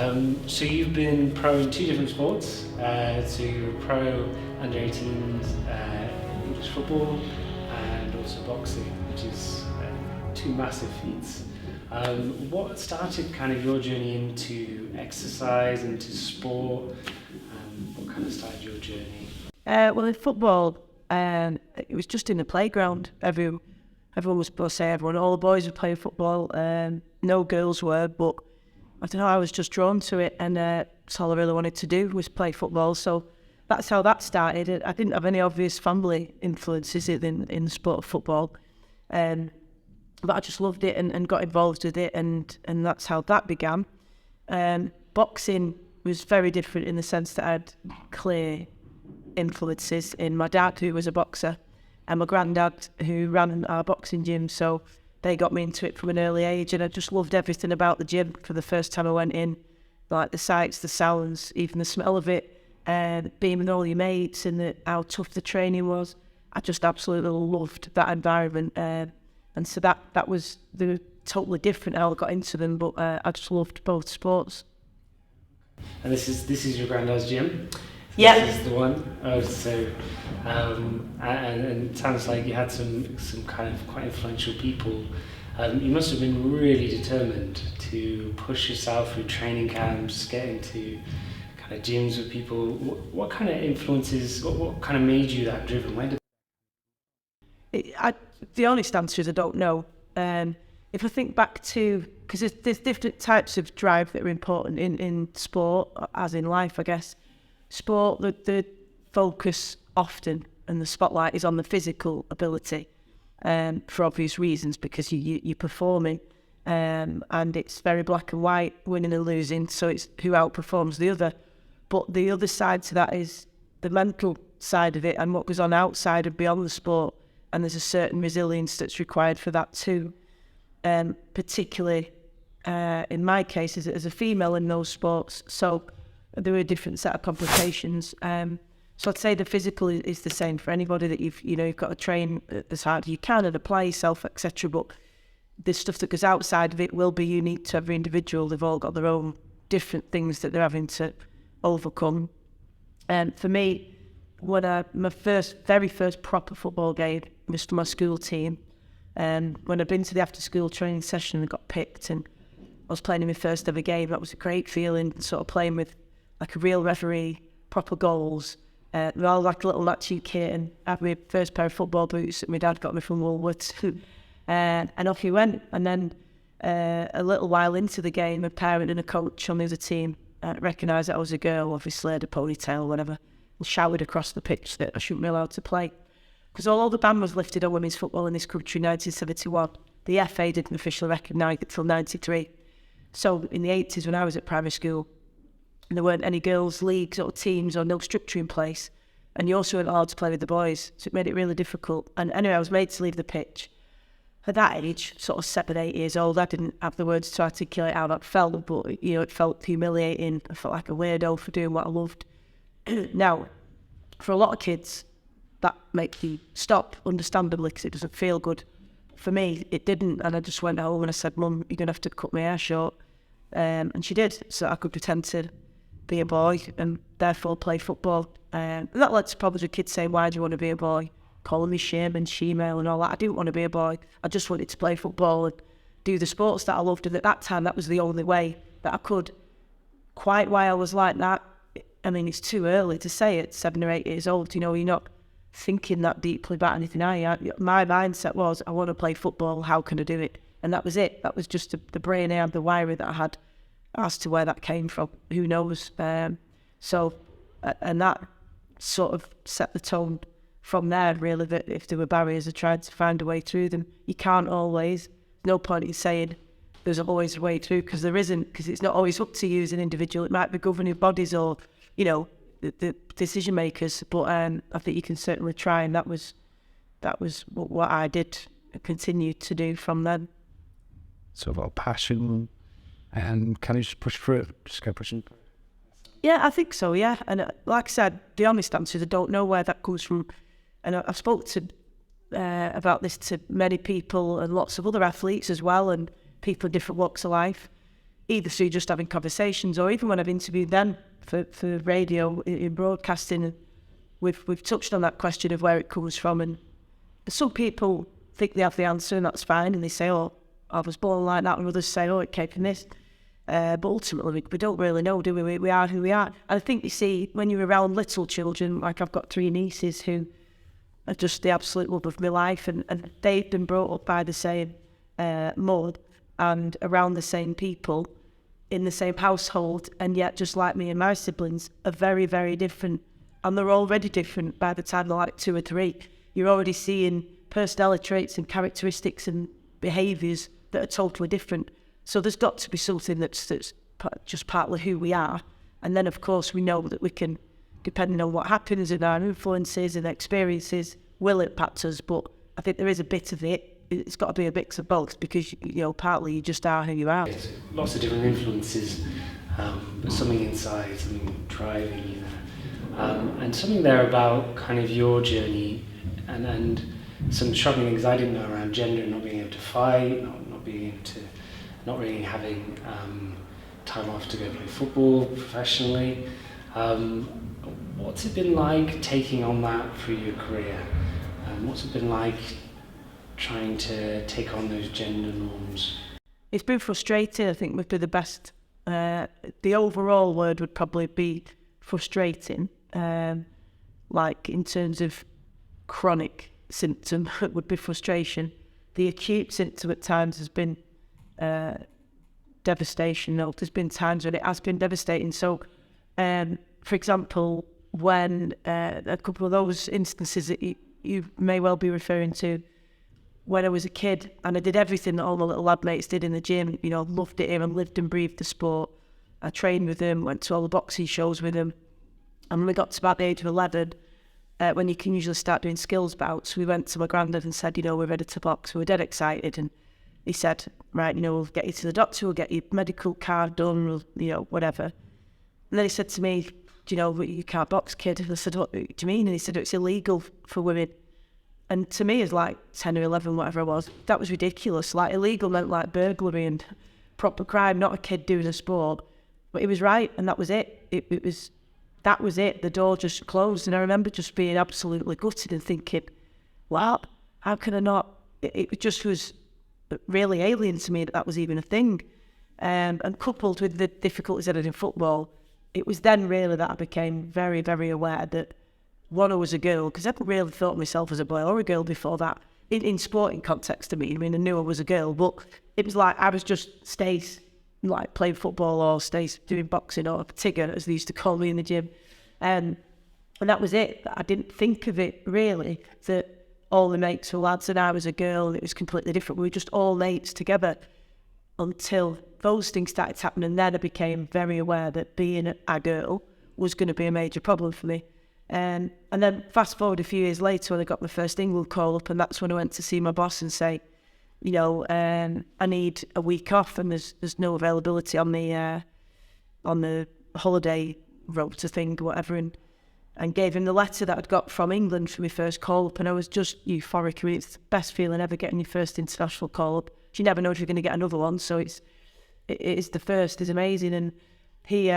So you've been pro in two different sports. So you were pro under 18s English football and also boxing, which is two massive feats. What started kind of your journey into exercise, into sport? What kind of started your journey? Well, in football, it was just in the playground. Everyone was supposed to say all the boys were playing football. No girls were, but I don't know, I was just drawn to it, and that's all I really wanted to do was play football. So that's how that started. I didn't have any obvious family influences in the sport of football, but I just loved it and got involved with it, and that's how that began. Boxing was very different in the sense that I had clear influences in my dad, who was a boxer, and my granddad, who ran our boxing gym. So they got me into it from an early age, and I just loved everything about the gym. For the first time I went in, like the sights, the sounds, even the smell of it, and being with all your mates, and how tough the training was. I just absolutely loved that environment, and so that was totally different how I got into them. But I just loved both sports. And this is your granddad's gym? Yeah. This is the one. And it sounds like you had some kind of quite influential people. You must have been really determined to push yourself through training camps, get into kind of gyms with people. What kind of influences? What kind of made you that driven? The honest answer is I don't know. If I think back to, because there's different types of drive that are important in sport, as in life, I guess. Sport, the focus often and the spotlight is on the physical ability, for obvious reasons, because you're performing, and it's very black and white, winning and losing, so it's who outperforms the other. But the other side to that is the mental side of it and what goes on outside and beyond the sport, and there's a certain resilience that's required for that too, particularly in my case as a female in those sports. So there are a different set of complications. So I'd say the physical is the same for anybody, that you've got to train as hard as you can and apply yourself, etc. But the stuff that goes outside of it will be unique to every individual. They've all got their own different things that they're having to overcome. And for me, when my very first proper football game was for my school team, when I'd been to the after-school training session and got picked, and I was playing in my first ever game, that was a great feeling, sort of playing with like a real referee, proper goals, with all like a little matching kit, and had my first pair of football boots that my dad got me from Woolworths. And off he went. And then a little while into the game, a parent and a coach on the other team recognised that I was a girl, obviously had a ponytail, whatever, and shouted across the pitch that I shouldn't be allowed to play. Because although the ban was lifted on women's football in this country in 1971, the FA didn't officially recognise it till 93. So in the 80s, when I was at primary school, there weren't any girls' leagues or teams or no structure in place, and you also weren't allowed to play with the boys, so it made it really difficult. And anyway, I was made to leave the pitch. At that age, sort of 7, 8 years old, I didn't have the words to articulate how that felt, but it felt humiliating. I felt like a weirdo for doing what I loved. Now, for a lot of kids, that makes you stop, understandably, because it doesn't feel good. For me, it didn't, and I just went home and I said, "Mum, you're going to have to cut my hair short." And she did, so I could pretend to be a boy and therefore play football. And that led to probably the kids saying, "Why do you want to be a boy?" Calling me shame and she-male and all that. I didn't want to be a boy. I just wanted to play football and do the sports that I loved. And at that time, that was the only way that I could. Quite why I was like that, I mean, it's too early to say at 7 or 8 years old. You're not thinking that deeply about anything, are you? My mindset was, I want to play football, how can I do it? And that was it. That was just the brain I had, the wiring that I had. As to where that came from, who knows? And that sort of set the tone from there, really, that if there were barriers, I tried to find a way through them. You can't always. No point in saying there's always a way through, because there isn't, because it's not always up to you as an individual. It might be governing bodies or, the decision makers, but I think you can certainly try, and that was what I did and continued to do from then. So about passion, and can you just push through it? Just go pushing. Yeah, I think so, yeah. And like I said, the honest answer is I don't know where that comes from. And I've spoke to about this to many people and lots of other athletes as well, and people in different walks of life. either through just having conversations or even when I've interviewed them for radio in broadcasting. We've touched on that question of where it comes from, and some people think they have the answer and that's fine, and they say, oh, I was born like that, and others say, oh, it came from this. But ultimately, we don't really know, do we? We are who we are. And I think, you see, when you're around little children, like I've got 3 nieces who are just the absolute love of my life, and they've been brought up by the same mud and around the same people in the same household, and yet, just like me and my siblings, are very, very different. And they're already different by the time they're like 2 or 3. You're already seeing personality traits and characteristics and behaviours that are totally different. So there's got to be something that's just partly who we are. And then, of course, we know that we can, depending on what happens and our influences and experiences, will impact us. But I think there is a bit of it. It's got to be a mix of both, because, partly you just are who you are. It's lots of different influences, but something inside, something driving, and something there about kind of your journey and some shocking things I didn't know around gender, not being able to fight, not really having time off to go play football professionally. What's it been like taking on that through your career? What's it been like trying to take on those gender norms? It's been frustrating, I think, would be the best. The overall word would probably be frustrating. Like in terms of chronic symptom, it would be frustration. The acute symptom at times has been devastation. There's been times when it has been devastating. So, for example, when a couple of those instances that you may well be referring to, when I was a kid and I did everything that all my little lad mates did in the gym, loved it here and lived and breathed the sport. I trained with them, went to all the boxing shows with them. And when we got to about the age of 11, when you can usually start doing skills bouts, we went to my granddad and said, we're ready to box. We were dead excited. And he said, right, we'll get you to the doctor, we'll get your medical card done, whatever. And then he said to me, you can't box, kid. And I said, what do you mean? And he said, it's illegal for women. And to me, as like 10 or 11, whatever I was, that was ridiculous. Like, illegal meant like burglary and proper crime, not a kid doing a sport. But he was right, and that was it. That was it. The door just closed. And I remember just being absolutely gutted and thinking, wow, how can I not? It just was really alien to me that was even a thing. And coupled with the difficulties I had in football, it was then really that I became very, very aware that one, I was a girl, because I hadn't really thought of myself as a boy or a girl before that. In sporting context, I knew I was a girl, but it was like I was just Stace, like playing football, or Stace doing boxing, or Tigger, as they used to call me in the gym. And that was it. I didn't think of it, really, that all the mates were lads and I was a girl, and it was completely different. We were just all mates together until those things started happening. Then I became very aware that being a girl was going to be a major problem for me. And then fast forward a few years later, when I got my first England call up, and that's when I went to see my boss and say, I need a week off, and there's no availability on the holiday rota thing, whatever, and gave him the letter that I'd got from England for my first call up, and I was just euphoric. It's the best feeling ever, getting your first international call up. You never know if you're going to get another one, so it is the first is amazing. And he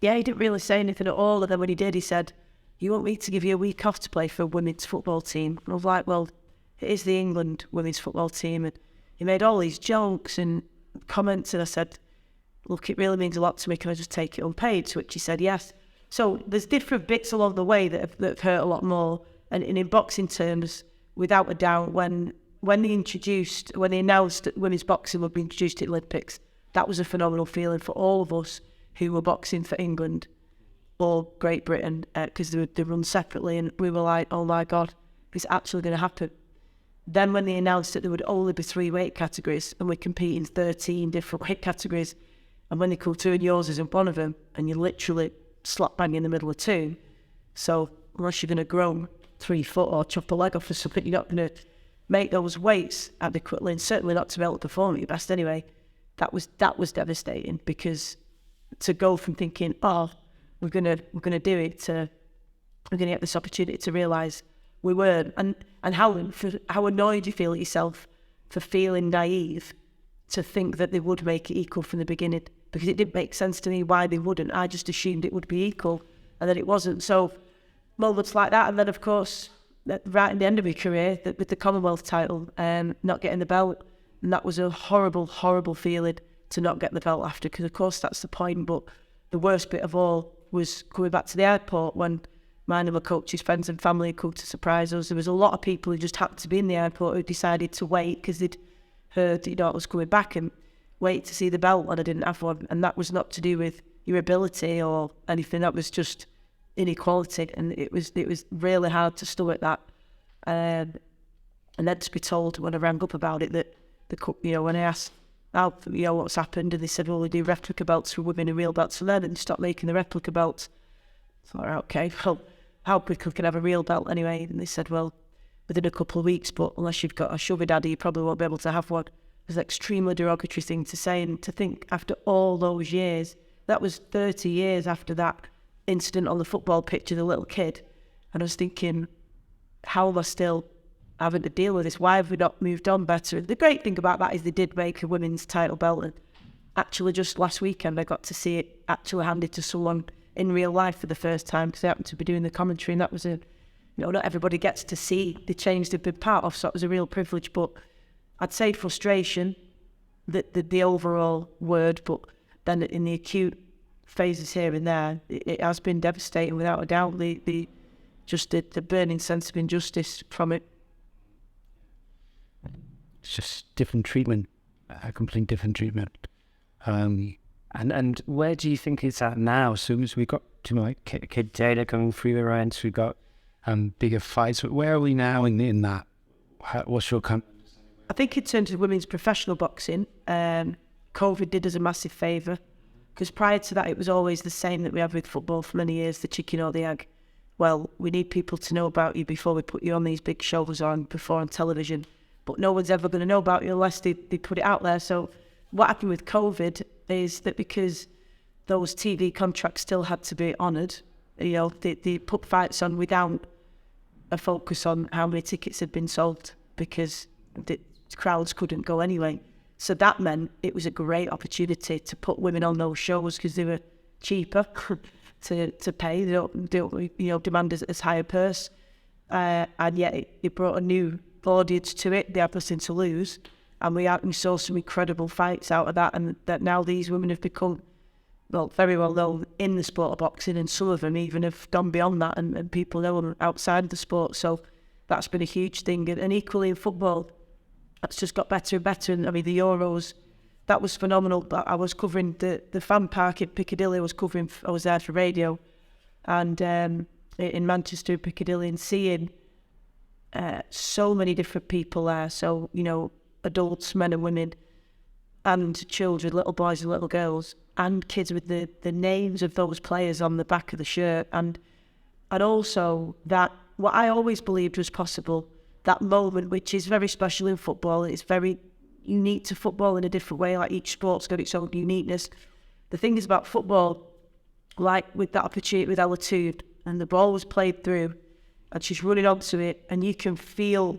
didn't really say anything at all. And then when he did, he said, you want me to give you a week off to play for a women's football team? And I was like, well, it is the England women's football team. And he made all these jokes and comments. And I said, look, it really means a lot to me. Can I just take it unpaid? To which he said, yes. So there's different bits along the way that have hurt a lot more. And in boxing terms, without a doubt, when they announced that women's boxing would be introduced to the Olympics, that was a phenomenal feeling for all of us who were boxing for England or Great Britain, because they run separately, and we were like, oh my God, it's actually going to happen. Then when they announced that there would only be 3 weight categories, and we compete in 13 different weight categories, and when they come to and yours isn't one of them, and you're literally slap bang in the middle of 2, so unless you're going to grow 3 foot or chop a leg off or something, you're not going to make those weights adequately, and certainly not to be able to perform at your best anyway. That was devastating, because to go from thinking, oh, we're gonna do it, to we're gonna get this opportunity, to realise we weren't, and how annoyed you feel at yourself for feeling naive to think that they would make it equal from the beginning, because it didn't make sense to me why they wouldn't. I just assumed it would be equal, and then it wasn't. So moments like that, and then of course, right at the end of my career, with the Commonwealth title, not getting the belt, and that was a horrible, horrible feeling to not get the belt after, because of course that's the point, but the worst bit of all was coming back to the airport when mine and my coach's friends and family had come to surprise us. There was a lot of people who just happened to be in the airport who decided to wait because they'd heard, you know, it was coming back, and wait to see the belt when I didn't have one. And that was not to do with your ability or anything. That was just inequality, and it was really hard to stomach that. And then to be told when I rang up about it that when I asked how, what's happened, and they said, well, we do replica belts for women and real belts for men, and they stopped making the replica belts. I thought, okay, well, how quickly can I have a real belt anyway? And they said, well, within a couple of weeks, but unless you've got a sugar daddy, you probably won't be able to have one. It was an extremely derogatory thing to say, and to think after all those years, that was 30 years after that incident on the football pitch of the little kid, and I was thinking, how am I still having to deal with this? Why have we not moved on better? The great thing about that is they did make a women's title belt, and actually just last weekend I got to see it actually handed to someone in real life for the first time, because I happened to be doing the commentary, and that was not everybody gets to see the change they've been part of, so it was a real privilege. But I'd say frustration, the overall word, but then in the acute phases here and there, it has been devastating without a doubt, the burning sense of injustice from it. It's just different treatment, a complete different treatment. And where do you think it's at now? So as we got to like kid data coming through the ranks, we got bigger fights. Where are we now in that? What's your I think in terms of women's professional boxing, COVID did us a massive favour, because prior to that it was always the same that we have with football for many years, the chicken or the egg. Well, we need people to know about you before we put you on these big shows before on television, but no one's ever going to know about you unless they put it out there. So what happened with COVID is that because those TV contracts still had to be honoured, they put fights on without a focus on how many tickets had been sold, because the crowds couldn't go anyway. So that meant it was a great opportunity to put women on those shows because they were cheaper to pay. They don't demand as high a purse, and yet it brought a new audience to it. They had nothing to lose, and we saw some incredible fights out of that. And that now these women have become very well known in the sport of boxing, and some of them even have gone beyond that, and people know them outside of the sport. So that's been a huge thing, and equally in football, that's just got better and better. And I mean, the Euros, that was phenomenal. I was covering the fan park in Piccadilly. I was there for radio, and in Manchester, Piccadilly, and seeing so many different people there. So adults, men and women, and children, little boys and little girls, and kids with the names of those players on the back of the shirt, and also that what I always believed was possible, that moment which is very special in football. It's very unique to football in a different way, like each sport's got its own uniqueness. The thing is about football, like with that opportunity with Ella Toone, and the ball was played through, and she's running onto it, and you can feel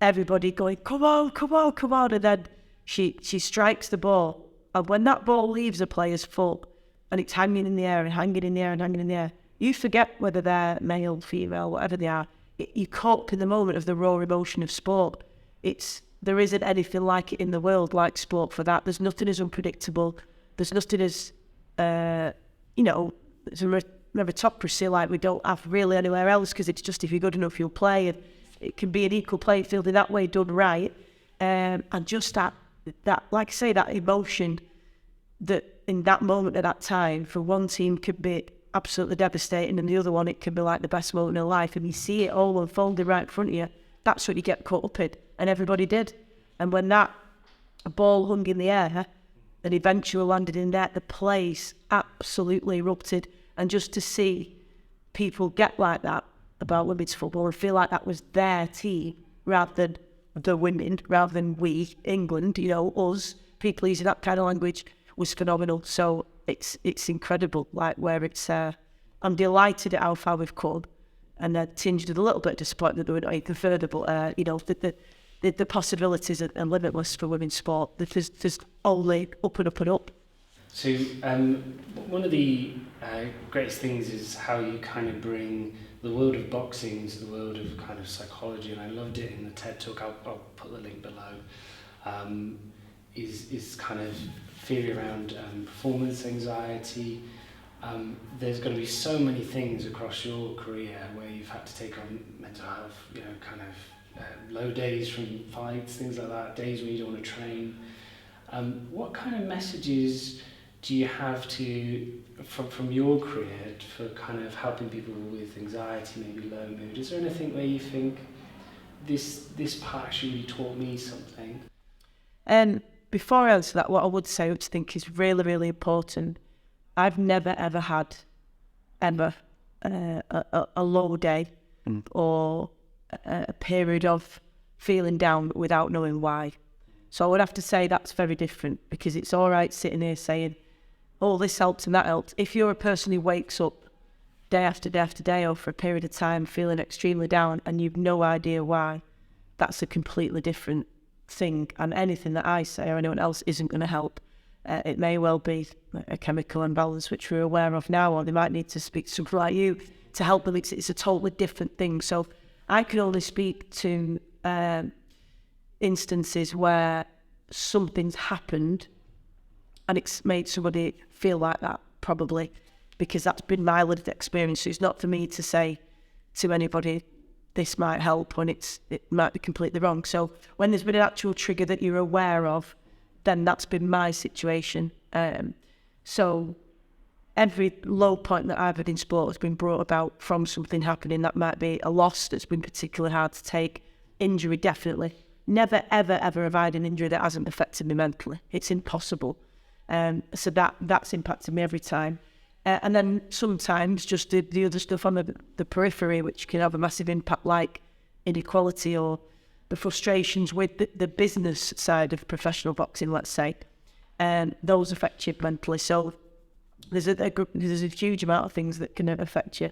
everybody going, come on, come on, come on, and then she strikes the ball, and when that ball leaves a player's foot, and it's hanging in the air and hanging in the air and hanging in the air, you forget whether they're male, female, whatever they are. You caught up in the moment of the raw emotion of sport. There isn't anything like it in the world, like sport, for that. There's nothing as unpredictable. There's nothing as, there's a meritocracy like we don't have really anywhere else, because it's just if you're good enough, you'll play. And it can be an equal playing field in that way, done right. And just that, like I say, that emotion that in that moment at that time, for one team could be absolutely devastating, and the other one, it can be like the best moment in life, and you see it all unfolding right in front of you. That's what you get caught up in, and everybody did. And when that ball hung in the air and eventually landed in there, the place absolutely erupted. And just to see people get like that about women's football and feel like that was their team rather than the women, rather than we, England, us, people using that kind of language, was phenomenal. So it's incredible, like where it's. I'm delighted at how far we've come, and tinged with a little bit of disappointment that we're not even further. But the possibilities are limitless for women's sport. There's only up and up and up. So one of the greatest things is how you kind of bring the world of boxing into the world of kind of psychology, and I loved it in the TED Talk. I'll put the link below. Is kind of theory around performance anxiety. There's going to be so many things across your career where you've had to take on mental health, kind of low days from fights, things like that, days when you don't want to train. What kind of messages do you have from your career for kind of helping people with anxiety, maybe low mood? Is there anything where you think this part actually really taught me something? Before I answer that, what I would say, which I think is really, really important, I've never ever had a low day or a period of feeling down without knowing why. So I would have to say that's very different, because it's all right sitting here saying, oh, this helped and that helped. If you're a person who wakes up day after day after day or for a period of time feeling extremely down and you've no idea why, that's a completely different thing, and anything that I say or anyone else isn't going to help. It may well be a chemical imbalance which we're aware of now, or they might need to speak to someone like you to help them. It's a totally different thing. So I can only speak to instances where something's happened and it's made somebody feel like that, probably, because that's been my lived experience. So it's not for me to say to anybody, this might help, when it might be completely wrong. So when there's been an actual trigger that you're aware of, then that's been my situation. So every low point that I've had in sport has been brought about from something happening. That might be a loss that's been particularly hard to take, injury, definitely. Never, ever, ever have I had an injury that hasn't affected me mentally. It's impossible. So that's impacted me every time. And then sometimes just the other stuff on the periphery, which can have a massive impact, like inequality or the frustrations with the business side of professional boxing, let's say, and those affect you mentally. So there's a huge amount of things that can affect you.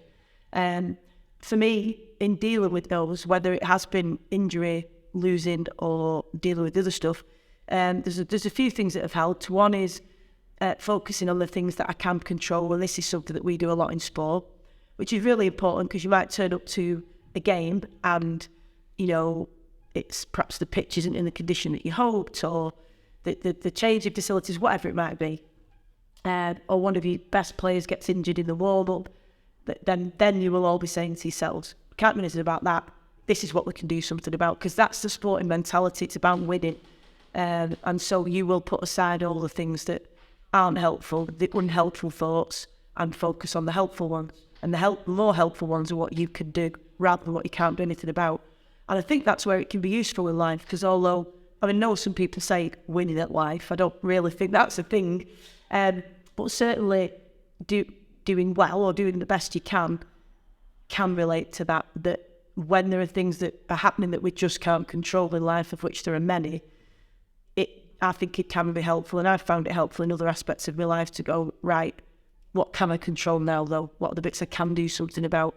And for me, in dealing with those, whether it has been injury, losing, or dealing with other stuff, there's a few things that have helped. One is focusing on the things that I can control, and this is something that we do a lot in sport, which is really important, because you might turn up to a game and, it's perhaps the pitch isn't in the condition that you hoped, or the change of facilities, whatever it might be, or one of your best players gets injured in the warm-up, then you will all be saying to yourselves, can't be anything about that, this is what we can do something about, because that's the sporting mentality, it's about winning. And so you will put aside all the things that aren't helpful, the unhelpful thoughts, and focus on the helpful ones. And the more helpful ones are what you can do, rather than what you can't do anything about. And I think that's where it can be useful in life, because although, I know some people say winning at life, I don't really think that's a thing. But certainly doing well or doing the best you can relate to that when there are things that are happening that we just can't control in life, of which there are many, I think it can be helpful, and I've found it helpful in other aspects of my life to go, right, what can I control now, though? What are the bits I can do something about?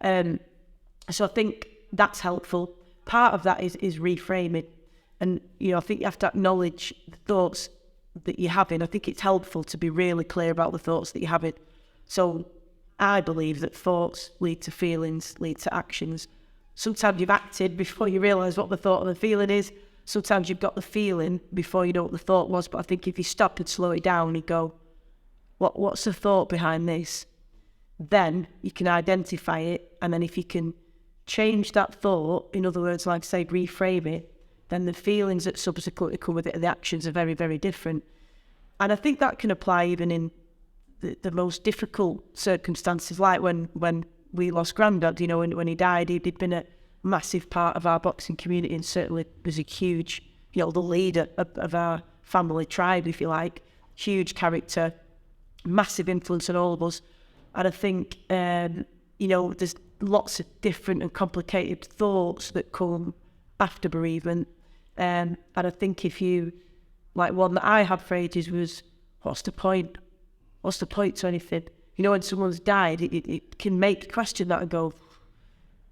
So I think that's helpful. Part of that is reframing. And, I think you have to acknowledge the thoughts that you're having. I think it's helpful to be really clear about the thoughts that you're having. So I believe that thoughts lead to feelings, lead to actions. Sometimes you've acted before you realise what the thought and the feeling is. Sometimes you've got the feeling before you know what the thought was. But I think if you stop and slow it down and go, what's the thought behind this? Then you can identify it. And then if you can change that thought, in other words, like say, reframe it, then the feelings that subsequently come with it and the actions are very, very different. And I think that can apply even in the most difficult circumstances, like when we lost Grandad, when he died, he'd been a massive part of our boxing community, and certainly was a huge, the leader of our family tribe, if you like, huge character, massive influence on all of us. And I think, there's lots of different and complicated thoughts that come after bereavement. And I think if you, like one that I had for ages was, what's the point? What's the point to anything? When someone's died, it can make you question that and go,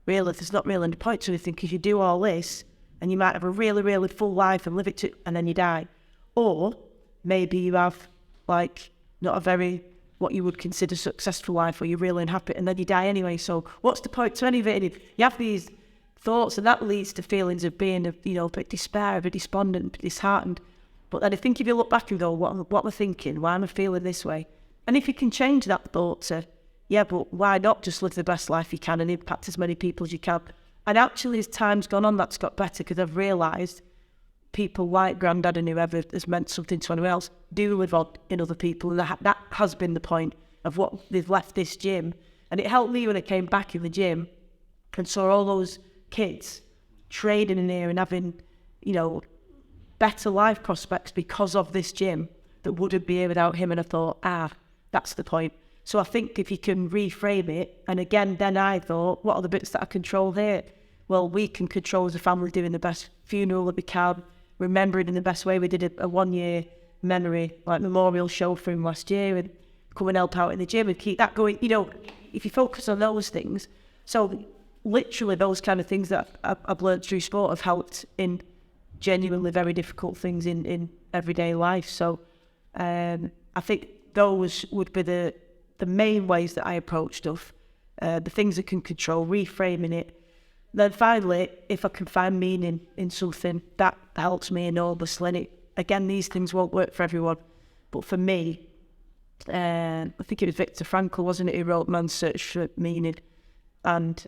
really, there's not really any point to anything, because you do all this and you might have a really, really full life and live it to, and then you die. Or maybe you have like not a very, what you would consider successful life, or you're really unhappy, and then you die anyway. So what's the point to any of it? And if you have these thoughts, and that leads to feelings of being, a bit despair, a bit despondent, a bit disheartened. But then I think if you look back and go, what am I thinking? Why am I feeling this way? And if you can change that thought to, yeah, but why not just live the best life you can and impact as many people as you can? And actually, as time's gone on, that's got better, because I've realised people like Grandad and whoever has meant something to anyone else do live on in other people. And that has been the point of what they've left this gym. And it helped me when I came back in the gym and saw all those kids training in here and having, better life prospects because of this gym that wouldn't be here without him. And I thought, that's the point. So I think if you can reframe it, and again, then I thought, what are the bits that I control here? Well, we can control as a family doing the best funeral that we can, remembering in the best way. We did a 1 year memory, like memorial show for him last year, and come and help out in the gym and keep that going. If you focus on those things, so literally those kind of things that I've learned through sport have helped in genuinely very difficult things in everyday life. So I think those would be the main ways that I approach stuff, the things I can control, reframing it. Then finally, if I can find meaning in something, that helps me enormously. And again, these things won't work for everyone, but for me, I think it was Viktor Frankl, wasn't it, who wrote Man's Search for Meaning, and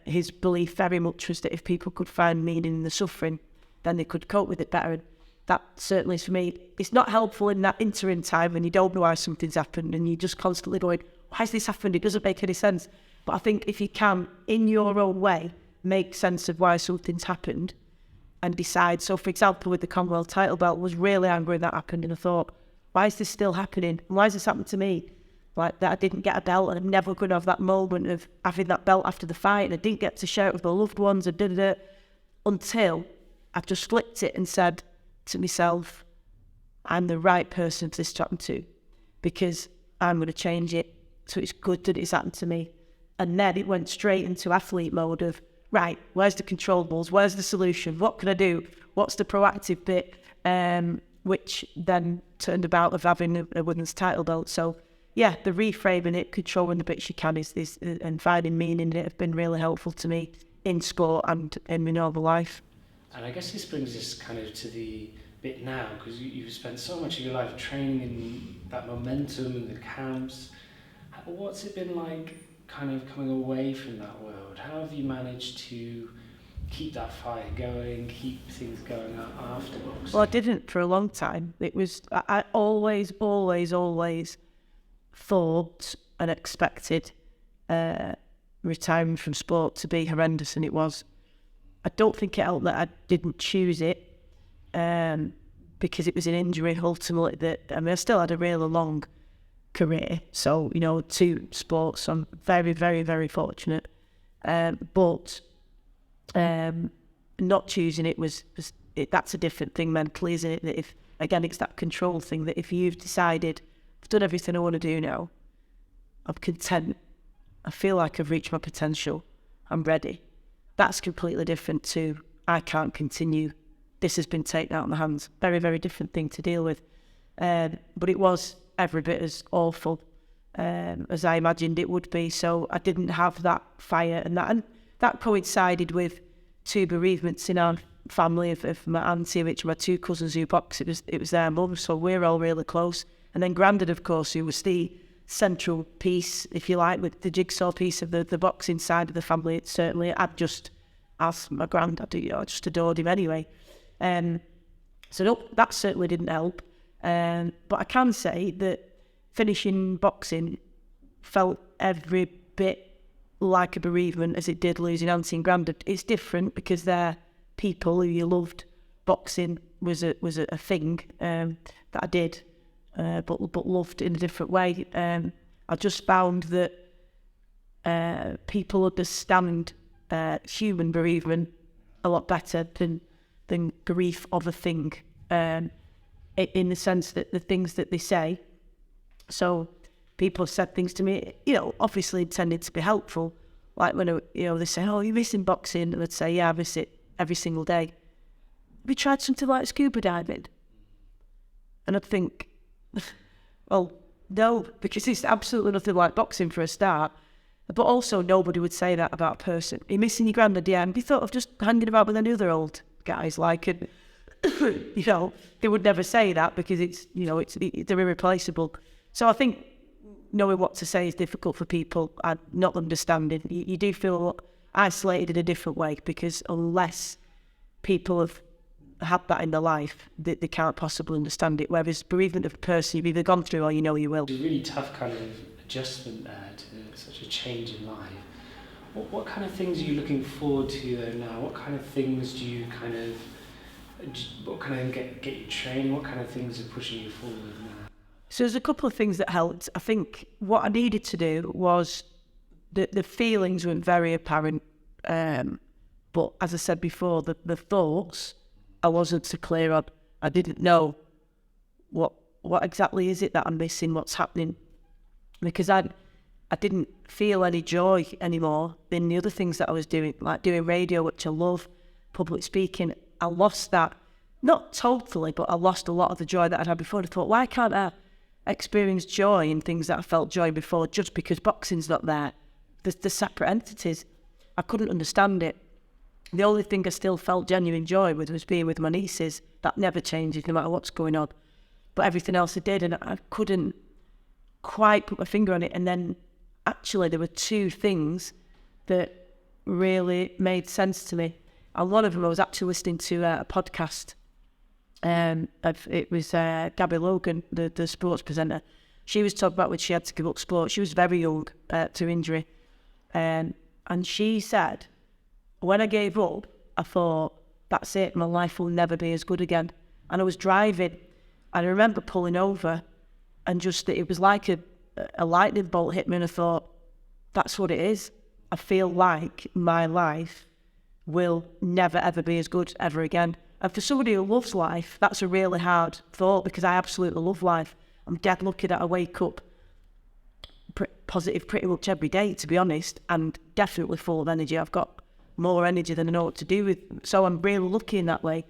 his belief very much was that if people could find meaning in the suffering, then they could cope with it better. And that certainly is for me. It's not helpful in that interim time when you don't know why something's happened and you're just constantly going, why has this happened? It doesn't make any sense. But I think if you can, in your own way, make sense of why something's happened and decide. So, for example, with the Commonwealth title belt, I was really angry that happened, and I thought, why is this still happening? Why has this happened to me? Like that I didn't get a belt, and I'm never going to have that moment of having that belt after the fight, and I didn't get to share it with my loved ones, and until I've just flipped it and said to myself, I'm the right person for this to happen to, because I'm going to change it. So it's good that it's happened to me. And then it went straight into athlete mode of, right, where's the controllables? Where's the solution? What can I do? What's the proactive bit? Which then turned about of having a women's title belt. So yeah, the reframing it, controlling the bits you can is and finding meaning in it have been really helpful to me in sport and in my normal life. And I guess this brings us kind of to the bit now, because you've spent so much of your life training in that momentum and the camps. What's it been like kind of coming away from that world? How have you managed to keep that fire going, keep things going after boxing? Well, I didn't for a long time. I always thought and expected retirement from sport to be horrendous, and it was. I don't think it helped that I didn't choose it, because it was an injury ultimately I still had a really long career. So, 2 sports, so I'm very, very, very fortunate. But not choosing it that's a different thing mentally, isn't it? That if, again, it's that control thing, that if you've decided, I've done everything I want to do now, I'm content, I feel like I've reached my potential, I'm ready. That's completely different to, I can't continue, this has been taken out of my hands. Very, very different thing to deal with. But it was every bit as awful as I imagined it would be. So I didn't have that fire, and that coincided with 2 bereavements in our family of my auntie, which are my 2 cousins who box. It was their mum, so we're all really close. And then Grandad, of course, who was the central piece, if you like, with the jigsaw piece of the boxing side of the family. Certainly, I'd just, as my granddad, I just adored him anyway. So no, that certainly didn't help. But I can say that finishing boxing felt every bit like a bereavement as it did losing auntie and Grandad. It's different because they're people who you loved. Boxing was a thing that I did. But loved in a different way. I just found that people understand human bereavement a lot better than grief of a thing, in the sense that the things that they say. So people have said things to me, obviously intended to be helpful. Like when they say, "Oh, you're missing boxing," and I'd say, "Yeah, I miss it every single day. Have you tried something like scuba diving? And I'd think, well, no, because it's absolutely nothing like boxing for a start. But also, nobody would say that about a person. Are you missing your granddad? Yeah, and you thought of just hanging about with any other old guys, like, and, you know, they would never say that because it's, you know, they're irreplaceable. So I think knowing what to say is difficult for people and not understanding. You do feel isolated in a different way because unless people have had that in their life, they can't possibly understand it. Whereas bereavement of a person you've either gone through or you know you will. It's a really tough kind of adjustment to such a change in life. What kind of things are you looking forward to though now? What kind of things do you what kind of get you training? What kind of things are pushing you forward now? So there's a couple of things that helped. I think what I needed to do was the feelings weren't very apparent. But as I said before, the thoughts I wasn't so clear on. I didn't know what exactly is it that I'm missing, what's happening. Because I didn't feel any joy anymore in the other things that I was doing, like doing radio, which I love, public speaking. I lost that, not totally, but I lost a lot of the joy that I'd had before. And I thought, why can't I experience joy in things that I felt joy before just because boxing's not there? The separate entities. I couldn't understand it. The only thing I still felt genuine joy with was being with my nieces. That never changes no matter what's going on. But everything else I did, and I couldn't quite put my finger on it. And then actually there were two things that really made sense to me. And one of them, I was actually listening to a podcast. It was Gabby Logan, the sports presenter. She was talking about when she had to give up sport. She was very young to injury. And she said, when I gave up, I thought, that's it, my life will never be as good again. And I was driving, and I remember pulling over, and just it was like a lightning bolt hit me, and I thought, that's what it is. I feel like my life will never, ever be as good ever again. And for somebody who loves life, that's a really hard thought, because I absolutely love life. I'm dead lucky that I wake up positive pretty much every day, to be honest, and definitely full of energy. I've got more energy than I know what to do with. So I'm really lucky in that way.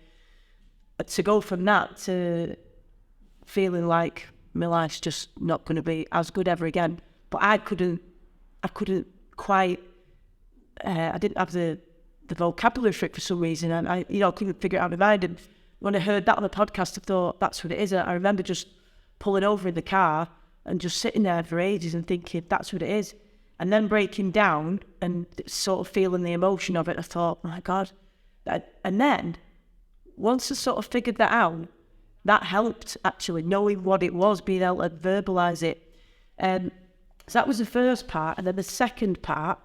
To go from that to feeling like my life's just not going to be as good ever again. But I couldn't quite, I didn't have the vocabulary for it for some reason. And I couldn't figure it out in my mind. And when I heard that on the podcast, I thought, that's what it is. And I remember just pulling over in the car and just sitting there for ages and thinking, that's what it is. And then breaking down and sort of feeling the emotion of it, I thought, my God. And then, once I sort of figured that out, that helped, actually, knowing what it was, being able to verbalise it. So that was the first part. And then the second part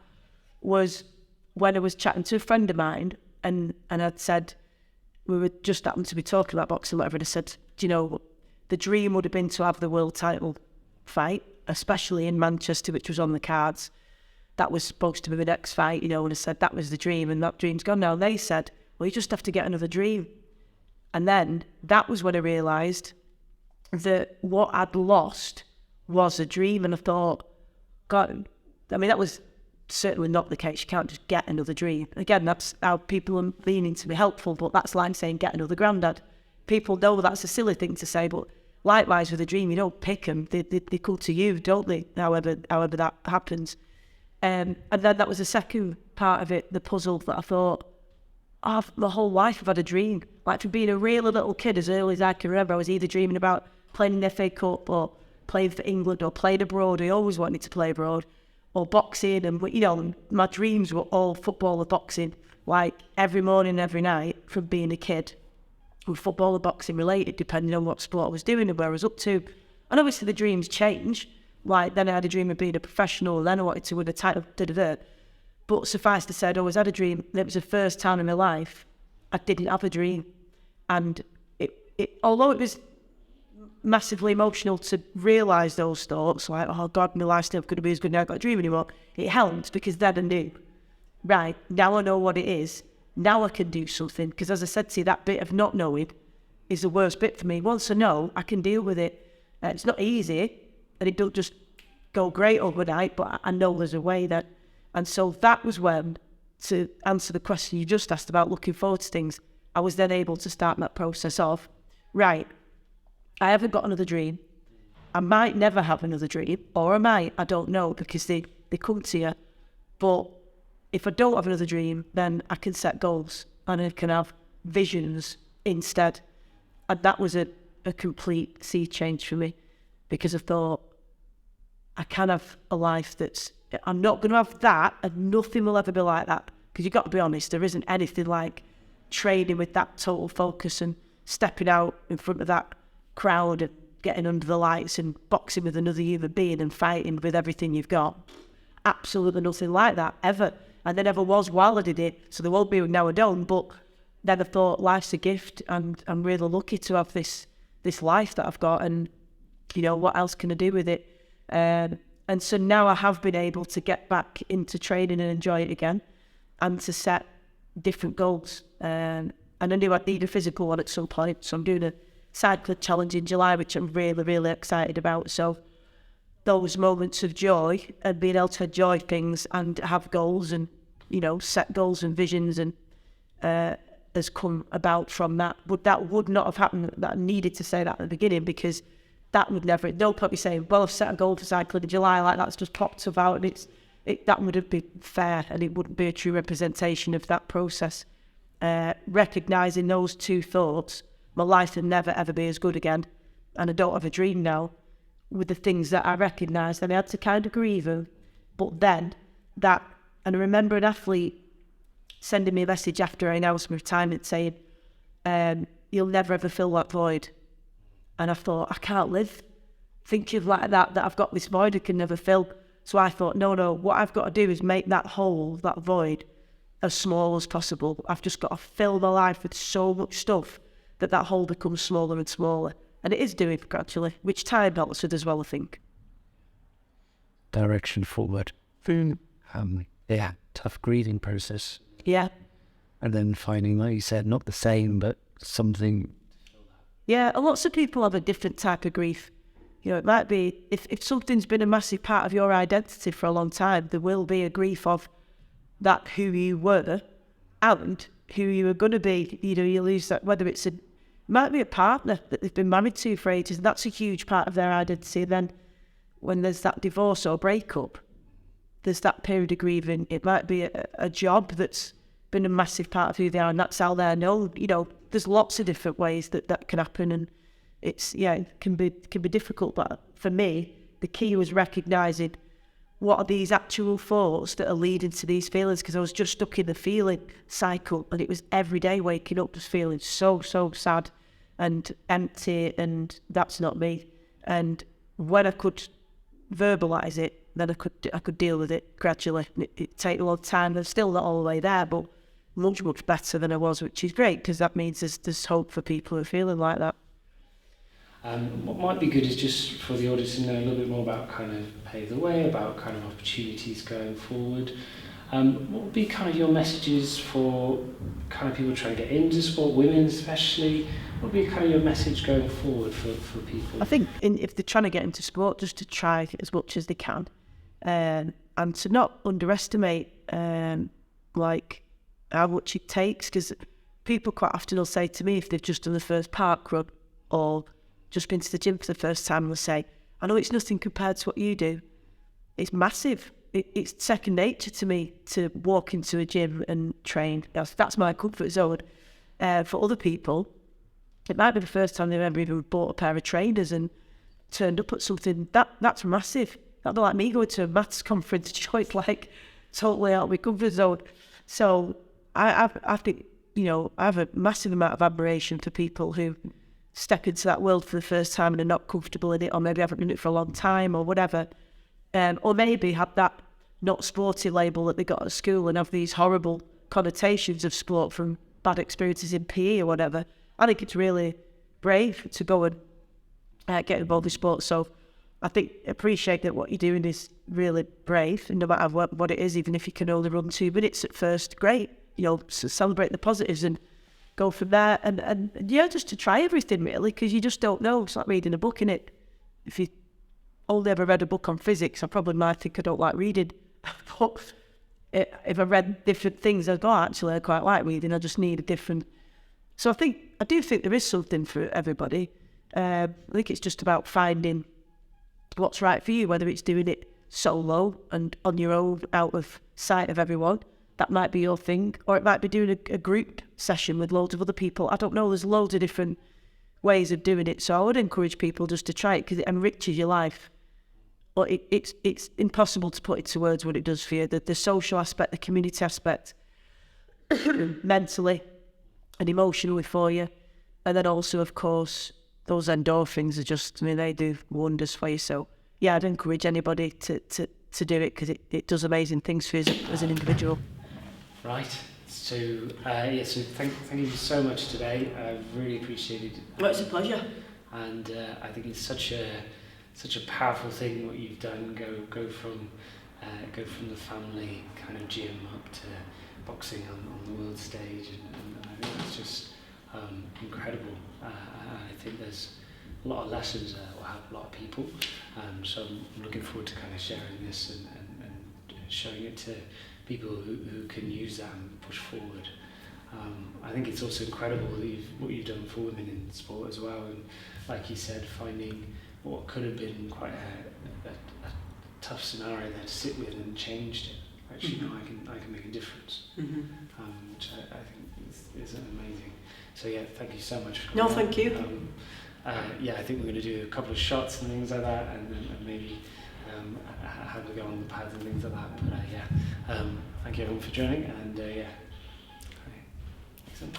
was when I was chatting to a friend of mine, and I'd said, we were just happened to be talking about boxing, whatever, and I said, do you know, the dream would have been to have the world title fight, especially in Manchester, which was on the cards. That was supposed to be the next fight, and I said that was the dream, and that dream's gone now. And they said, well, you just have to get another dream. And then that was when I realised that what I'd lost was a dream. And I thought, God, I mean, that was certainly not the case. You can't just get another dream. Again, that's how people are meaning to be helpful, but that's like saying get another granddad. People know that's a silly thing to say, but likewise with a dream, you don't pick them. They come to you, don't they? However that happens. And then that was the second part of it, the puzzle, that I thought, my whole life I've had a dream. Like from being a really little kid, as early as I can remember, I was either dreaming about playing in the FA Cup or playing for England or playing abroad. I always wanted to play abroad, or boxing. And, my dreams were all football or boxing, like every morning, every night from being a kid. With football or boxing related, depending on what sport I was doing and where I was up to. And obviously the dreams change. Like then I had a dream of being a professional, and then I wanted to win a title, But suffice to say, I'd always had a dream. It was the first time in my life I didn't have a dream. And it although it was massively emotional to realise those thoughts, like, oh God, my life's never going to be as good now, I've got a dream anymore. It helped because then I knew, right, now I know what it is. Now I can do something, because as I said to you, that bit of not knowing is the worst bit for me. Once I know, I can deal with it. It's not easy, and it don't just go great overnight, but I know there's a way that. And so that was when, to answer the question you just asked about looking forward to things, I was then able to start that process of, right, I haven't got another dream. I might never have another dream, or I might, I don't know, because they come to you. But if I don't have another dream, then I can set goals and I can have visions instead. And that was a complete sea change for me, because I thought, I can have a life that's, I'm not going to have that, and nothing will ever be like that. Because you've got to be honest, there isn't anything like training with that total focus and stepping out in front of that crowd and getting under the lights and boxing with another human being and fighting with everything you've got. Absolutely nothing like that, ever. And there never was while I did it, so there won't be now I don't. But then I thought, life's a gift, and I'm really lucky to have this life that I've got, and, you know, what else can I do with it? And so now I have been able to get back into training and enjoy it again, and to set different goals. And I knew I'd need a physical one at some point, so I'm doing a cycling challenge in July, which I'm really, really excited about. So those moments of joy and being able to enjoy things and have goals and, you know, set goals and visions and has come about from that. But that would not have happened. That I needed to say that at the beginning, because that would never, they'll probably say, well, I've set a goal for cycling in July, like that's just popped about, and that wouldn't be fair, and it wouldn't be a true representation of that process. Recognising those two thoughts, my life will never ever be as good again, and I don't have a dream now, with the things that I recognised, and I had to kind of grieve them. But then that, and I remember an athlete sending me a message after I announced my retirement saying, you'll never ever fill that void. And I thought, I can't live thinking like that I've got this void I can never fill. So I thought, no, what I've got to do is make that hole, that void, as small as possible. I've just got to fill my life with so much stuff that hole becomes smaller and smaller. And it is doing gradually, which time helps with as well, I think. Direction forward. Yeah, tough grieving process. Yeah. And then finding, like you said, not the same, but something. Yeah, and lots of people have a different type of grief. You know, it might be, if something's been a massive part of your identity for a long time, there will be a grief of that who you were and who you were going to be. You know, you lose that, whether it might be a partner that they've been married to for ages, and that's a huge part of their identity. And then when there's that divorce or breakup, there's that period of grieving. It might be a job that's been a massive part of who they are, and that's how they're known. You know, there's lots of different ways that can happen, and it can be difficult. But for me, the key was recognising what are these actual thoughts that are leading to these feelings, because I was just stuck in the feeling cycle, and it was every day waking up just feeling so sad and empty, and that's not me. And when I could verbalise it, then I could deal with it gradually. It take a long time. I'm still not all the way there, but much better than I was, which is great, because that means there's hope for people who are feeling like that. What might be good is just for the audience to know a little bit more about kind of Pave the Way, about kind of opportunities going forward. What would be kind of your messages for kind of people trying to get into sport, women especially? What would be kind of your message going forward for people? I think if they're trying to get into sport, just to try as much as they can, and to not underestimate like how much it takes, because people quite often will say to me, if they've just done the first park run or just been to the gym for the first time, they'll say, I know it's nothing compared to what you do. It's massive. It's second nature to me to walk into a gym and train. That's my comfort zone. For other people, it might be the first time they've ever even bought a pair of trainers and turned up at something. That's massive. That'd be like me going to a maths conference. It's like totally out of my comfort zone. So I think, you know, I have a massive amount of admiration for people who step into that world for the first time and are not comfortable in it, or maybe haven't done it for a long time or whatever, or maybe have that not sporty label that they got at school and have these horrible connotations of sport from bad experiences in PE or whatever. I think it's really brave to go and get involved in sports. So I think appreciate that what you're doing is really brave, and no matter what it is, even if you can only run 2 minutes at first, great. You know, so celebrate the positives and go from there, and yeah, just to try everything really, because you just don't know. It's like reading a book, innit? If you only ever read a book on physics, I probably might think I don't like reading. But if I read different things, I'd go, oh, actually, I quite like reading. I just need a different. So I do think there is something for everybody. I think it's just about finding what's right for you, whether it's doing it solo and on your own, out of sight of everyone. That might be your thing, or it might be doing a group session with loads of other people. I don't know. There's loads of different ways of doing it. So I would encourage people just to try it because it enriches your life. But it's impossible to put into words what it does for you. The social aspect, the community aspect, mentally and emotionally for you. And then also, of course, those endorphins are just, I mean, they do wonders for you. So, yeah, I'd encourage anybody to do it because it does amazing things for you as an individual. Right. So, so thank you so much today. I've really appreciated it. Well, it's a pleasure. And I think it's such a powerful thing what you've done. Go from the family kind of gym up to boxing on the world stage, and I think it's just incredible. I think there's a lot of lessons that will help a lot of people. So I'm looking forward to kind of sharing this and showing it to people who can use that and push forward. I think it's also incredible what you've done for women in sport as well, and like you said, finding what could have been quite a tough scenario there to sit with and changed it. Actually, no, I can make a difference, which I think is amazing. So yeah, thank you so much. No, thank you. I think we're going to do a couple of shots and things like that, and maybe how to go on the pads and things like that. But thank you everyone for joining, and excellent.